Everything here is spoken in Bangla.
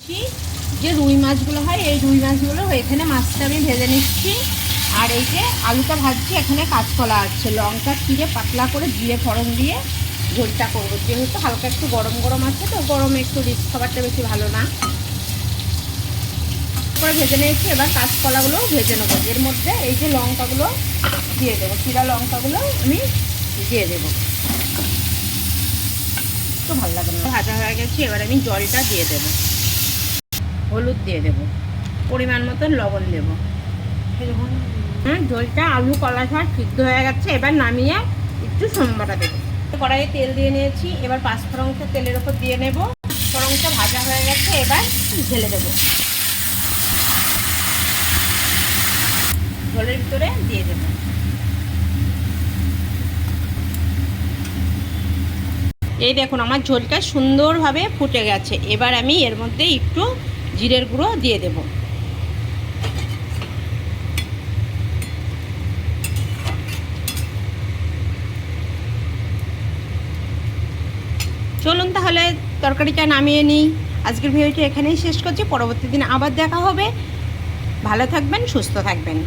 নিচ্ছি যে রুই মাছগুলো হয়, এই রুই মাছগুলো এখানে মাছটা আমি ভেজে নিচ্ছি। আর এই যে আলুটা ভাজছি, এখানে কাঁচকলা আছে, লঙ্কা চিড়ে পাতলা করে জিরে ফোড়ন দিয়ে ঝোলটা করবো। যেহেতু হালকা একটু গরম গরম আছে, তো গরমে একটু রিচ খাবারটা বেশি ভালো না। করে ভেজে নিয়েছি, এবার কাঁচকলাগুলো ভেজে নেবো। এর মধ্যে এই যে লঙ্কাগুলো দিয়ে দেবো, চিরা লঙ্কাগুলো আমি দিয়ে দেবো। একটু ভালো লাগে না, ভাজা হয়ে গেছে। এবার আমি জলটা দিয়ে দেবো, হলুদ দিয়ে দেবো, পরিমাণ মতন লবণ দেবো। ঝোলটা আলু কলা সব সিদ্ধ হয়ে গেছে। এবার নামিয়ে একটু সোমবাটা দেবো। কড়াইয়ে তেল দিয়ে নিয়েছি, এবার পাঁচফোড়নটা তেলের ওপর দিয়ে নেব। ফোড়নটা ভাজা হয়ে গেছে, এবার ঢেলে দেবো, ঝোলের ভিতরে দিয়ে দেবো। এই দেখুন আমার ঝোলটা সুন্দরভাবে ফুটে গেছে। এবার আমি এর মধ্যে একটু জিরের গুঁড়ো দিয়ে দেব। চলুন তাহলে তরকারিটা নামিয়ে নিই। আজকের ভিডিওটি এখানেই শেষ করছি। পরবর্তী দিন আবার দেখা হবে। ভালো থাকবেন, সুস্থ থাকবেন।